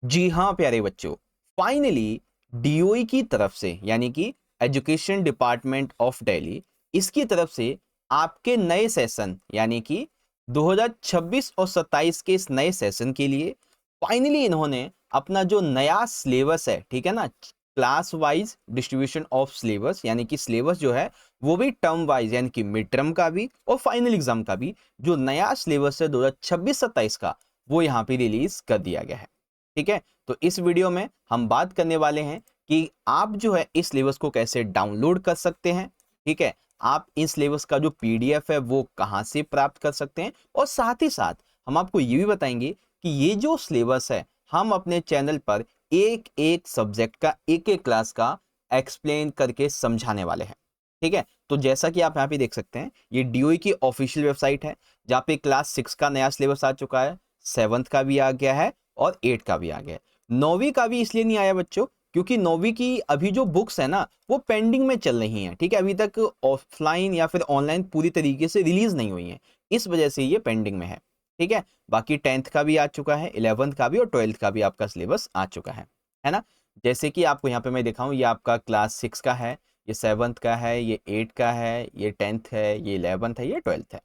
जी हाँ प्यारे बच्चों, फाइनली डीओई की तरफ से यानी कि एजुकेशन डिपार्टमेंट ऑफ दिल्ली, इसकी तरफ से आपके नए सेशन यानी कि 2026 और 27 के इस नए सेशन के लिए फाइनली इन्होंने अपना जो नया सिलेबस है, ठीक है ना, class wise distribution of syllabus यानी कि सिलेबस जो है वो भी टर्म वाइज यानी कि मिड टर्म का भी और फाइनल एग्जाम का भी जो नया सिलेबस है 2026-27 का, वो यहाँ पे रिलीज कर दिया गया है। ठीक है, तो इस वीडियो में हम बात करने वाले हैं कि आप जो है इस सिलेबस को कैसे डाउनलोड कर सकते हैं। ठीक है, आप इस सिलेबस का जो पीडीएफ है वो कहां से प्राप्त कर सकते हैं, और साथ ही साथ हम आपको ये भी बताएंगे कि ये जो सिलेबस है हम अपने चैनल पर एक एक सब्जेक्ट का एक एक क्लास का एक्सप्लेन करके समझाने वाले हैं। ठीक है, तो जैसा कि आप यहाँ पे देख सकते हैं, ये डीओई की ऑफिशियल वेबसाइट है जहाँ पे क्लास 6 का नया सिलेबस आ चुका है, 7th का भी आ गया है और 8 का भी आ गया है। 9वीं का भी इसलिए नहीं आया बच्चों क्योंकि 9वीं की अभी जो बुक्स है ना वो पेंडिंग में चल रही हैं। ठीक है, अभी तक ऑफलाइन या फिर ऑनलाइन पूरी तरीके से रिलीज नहीं हुई हैं, इस वजह से ये पेंडिंग में है। ठीक है, बाकी 10th का भी आ चुका है, 11th का भी और 12th का भी आपका सिलेबस आ चुका है ना। जैसे कि आपको यहाँ पे मैं दिखाऊं, ये आपका क्लास 6 का है, ये 7th का है, ये 8 का है, ये 10th है, ये 11th है, ये 12th है।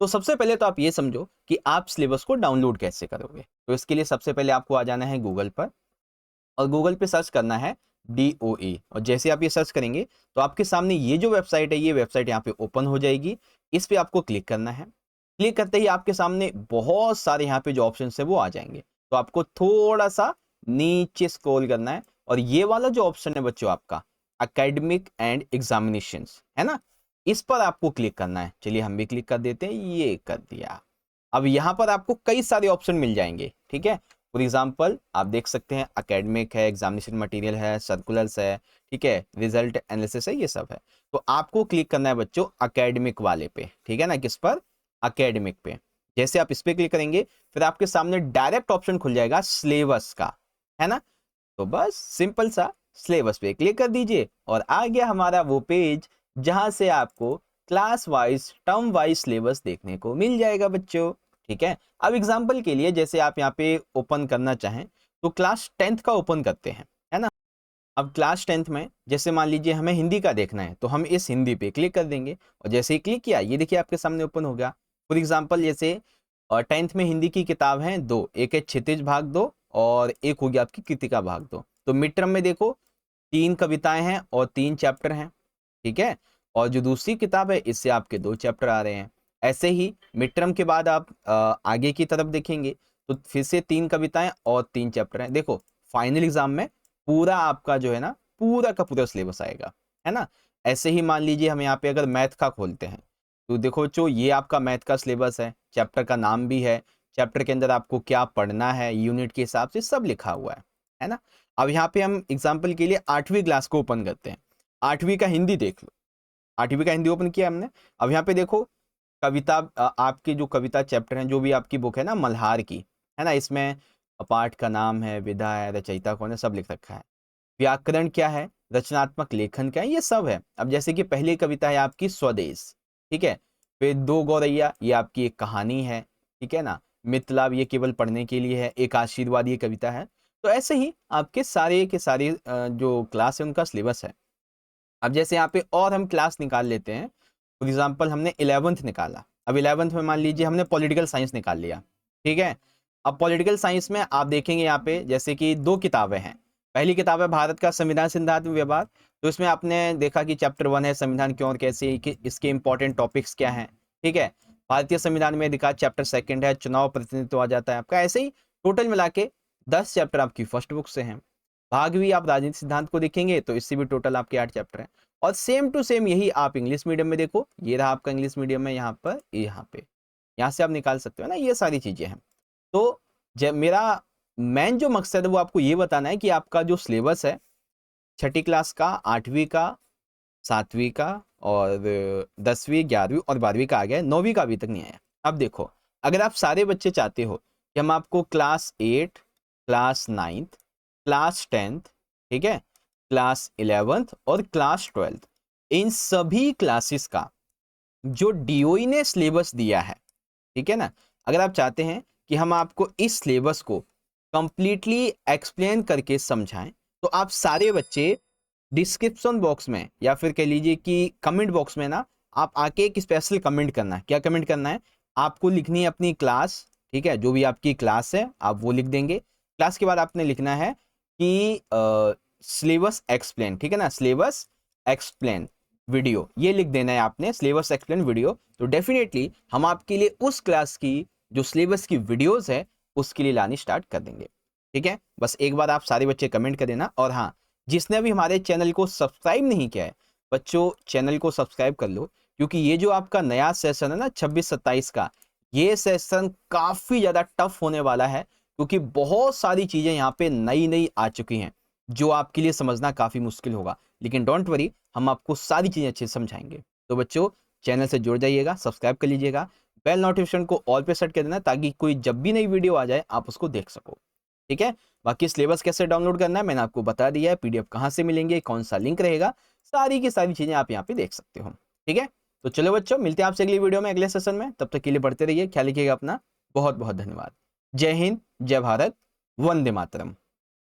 तो सबसे पहले तो आप ये समझो कि आप सिलेबस को डाउनलोड कैसे करोगे। तो इसके लिए सबसे पहले आपको आ जाना है गूगल पर और गूगल पे सर्च करना है डीओई, और जैसे आप ये सर्च करेंगे तो आपके सामने ये जो वेबसाइट है, ये वेबसाइट यहाँ पे ओपन हो जाएगी। इस पे आपको क्लिक करना है। क्लिक करते ही आपके सामने बहुत सारे यहाँ पे जो ऑप्शन है वो आ जाएंगे। तो आपको थोड़ा सा नीचे स्क्रॉल करना है और ये वाला जो ऑप्शन है बच्चों आपका एकेडमिक एंड एग्जामिनेशंस है ना, इस पर आपको क्लिक करना है। चलिए हम भी क्लिक कर देते हैं, ये कर दिया। अब यहाँ पर आपको कई सारे ऑप्शन मिल जाएंगे। ठीक है, फॉर एग्जाम्पल आप देख सकते हैं एकेडमिक है, एग्जामिनेशन मटेरियल है, सर्कुलर्स है, ठीक है, रिजल्ट एनालिसिस है, ये सब है। तो आपको क्लिक करना है बच्चों एकेडमिक वाले पे। ठीक है ना, किस पर? एकेडमिक पे। जैसे आप इस पे क्लिक करेंगे फिर आपके सामने डायरेक्ट ऑप्शन खुल जाएगा सिलेबस का, है ना। तो बस सिंपल सा सिलेबस पे क्लिक कर दीजिए और आ गया हमारा वो पेज जहां से आपको class wise term wise syllabus देखने को मिल जाएगा बच्चों। ठीक है, अब एग्जांपल के लिए जैसे आप यहाँ पे ओपन करना चाहें तो क्लास 10th का ओपन करते हैं, है ना। अब क्लास 10th में जैसे मान लीजिए हमें हिंदी का देखना है तो हम इस हिंदी पे क्लिक कर देंगे और जैसे ही क्लिक किया ये देखिए आपके सामने ओपन हो गया। फॉर एग्जाम्पल जैसे 10th में हिंदी की किताब हैं दो, एक है क्षितिज भाग 2 और एक हो गया आपकी कृतिका भाग 2। तो मिड टर्म में देखो 3 कविताएं हैं और 3 चैप्टर हैं। ठीक है, और जो दूसरी किताब है इससे आपके 2 चैप्टर आ रहे हैं। ऐसे ही मिड टर्म के बाद आप आगे की तरफ देखेंगे तो फिर से 3 कविताएं और 3 चैप्टर हैं। देखो फाइनल एग्जाम में पूरा आपका जो है ना पूरा का पूरा सिलेबस आएगा, है ना। ऐसे ही मान लीजिए हम यहाँ पे अगर मैथ का खोलते हैं तो देखो बच्चों ये आपका मैथ का सिलेबस है, चैप्टर का नाम भी है, चैप्टर के अंदर आपको क्या पढ़ना है यूनिट के हिसाब से सब लिखा हुआ है ना। अब यहाँ पे हम एग्जाम्पल के लिए 8वीं क्लास को ओपन करते हैं। 8वीं का हिंदी देख लो, 8वीं का हिंदी ओपन किया हमने। अब यहाँ पे देखो कविता, आपके जो कविता चैप्टर हैं जो भी आपकी बुक है ना मल्हार की, है ना, इसमें पाठ का नाम है, विधा है, रचयिता कौन है, सब लिख रखा है। व्याकरण क्या है, रचनात्मक लेखन क्या है, ये सब है। अब जैसे कि पहली कविता है आपकी स्वदेश, ठीक है, फिर दो गौरैया ये आपकी एक कहानी है, ठीक है ना, मितलाब ये केवल पढ़ने के लिए है, एक आशीर्वाद ये कविता है। तो ऐसे ही आपके सारे के सारे जो क्लास है उनका सिलेबस है। अब जैसे यहाँ पे और हम क्लास निकाल लेते हैं, फॉर एग्जाम्पल हमने 11th निकाला। अब 11th में मान लीजिए हमने पॉलिटिकल साइंस निकाल लिया। ठीक है, अब पॉलिटिकल साइंस में आप देखेंगे यहाँ पे जैसे कि 2 किताबें हैं। पहली किताब है भारत का संविधान सिद्धांत व्यवहार, तो इसमें आपने देखा कि चैप्टर 1 है संविधान क्यों और कैसे, कि इसके इंपॉर्टेंट टॉपिक्स क्या हैं। ठीक है, भारतीय संविधान में अधिकार चैप्टर 2 है, चुनाव प्रतिनिधित्व आ जाता है आपका। ऐसे ही टोटल मिला के 10 चैप्टर आपकी फर्स्ट बुक से हैं। भाग भी आप राजनीति सिद्धांत को देखेंगे तो इससे भी टोटल आपके 8 चैप्टर हैं। और सेम टू सेम यही आप इंग्लिश मीडियम में देखो, ये रहा आपका इंग्लिश मीडियम में, यहाँ पर यहाँ पे यहाँ से आप निकाल सकते हो ना, ये सारी चीजें हैं। तो जब मेरा मेन जो मकसद है वो आपको ये बताना है कि आपका जो सिलेबस है 6ठी क्लास का, 8वीं का, 7वीं का और 10वीं, 11वीं और 12वीं का आ गया है, 9वीं का अभी तक नहीं आया। अब देखो अगर आप सारे बच्चे चाहते हो कि हम आपको class 8, class 9th, class 10th, ठीक है, क्लास 11th और क्लास 12th, इन सभी क्लासेस का जो डीओई ने सिलेबस दिया है, ठीक है ना, अगर आप चाहते हैं कि हम आपको इस सिलेबस को कंप्लीटली एक्सप्लेन करके समझाएं, तो आप सारे बच्चे डिस्क्रिप्शन बॉक्स में या फिर कह लीजिए कि कमेंट बॉक्स में ना आप आके एक स्पेशल कमेंट करना है। क्या कमेंट करना है? आपको लिखनी है अपनी क्लास, ठीक है, जो भी आपकी क्लास है आप वो लिख देंगे। क्लास के बाद आपने लिखना है कि सिलेबस एक्सप्लेन, ठीक है ना, सिलेबस एक्सप्लेन वीडियो, ये लिख देना है आपने, सिलेबस एक्सप्लेन वीडियो। तो डेफिनेटली हम आपके लिए उस क्लास की जो सिलेबस की वीडियोस है उसके लिए लानी स्टार्ट कर देंगे, ठीक है। बस एक बार आप सारे बच्चे कमेंट कर देना। और हाँ, जिसने भी हमारे चैनल को सब्सक्राइब नहीं किया है बच्चों, चैनल को सब्सक्राइब कर लो, क्योंकि ये जो आपका नया सेशन है ना 26-27 का, ये सेशन काफी ज्यादा टफ होने वाला है, क्योंकि बहुत सारी चीजें यहाँ पे नई नई आ चुकी हैं जो आपके लिए समझना काफी मुश्किल होगा। लेकिन डोंट वरी, हम आपको सारी चीजें अच्छे से समझाएंगे। तो बच्चों, चैनल से जुड़ जाइएगा, सब्सक्राइब कर लीजिएगा, बेल नोटिफिकेशन को ऑल पे सेट कर देना, ताकि कोई जब भी नई वीडियो आ जाए आप उसको देख सको, ठीक है। बाकी सिलेबस कैसे डाउनलोड करना है मैंने आपको बता दिया है, पीडीएफ कहाँ से मिलेंगे, कौन सा लिंक रहेगा, सारी की सारी चीजें आप यहाँ पे देख सकते हो, ठीक है। तो चलो बच्चों, मिलते हैं आपसे अगली वीडियो में, अगले सेशन में। तब तक के लिए पढ़ते रहिए, ख्याल रखिएगा अपना। बहुत बहुत धन्यवाद। जय हिंद, जय भारत, वंदे मातरम।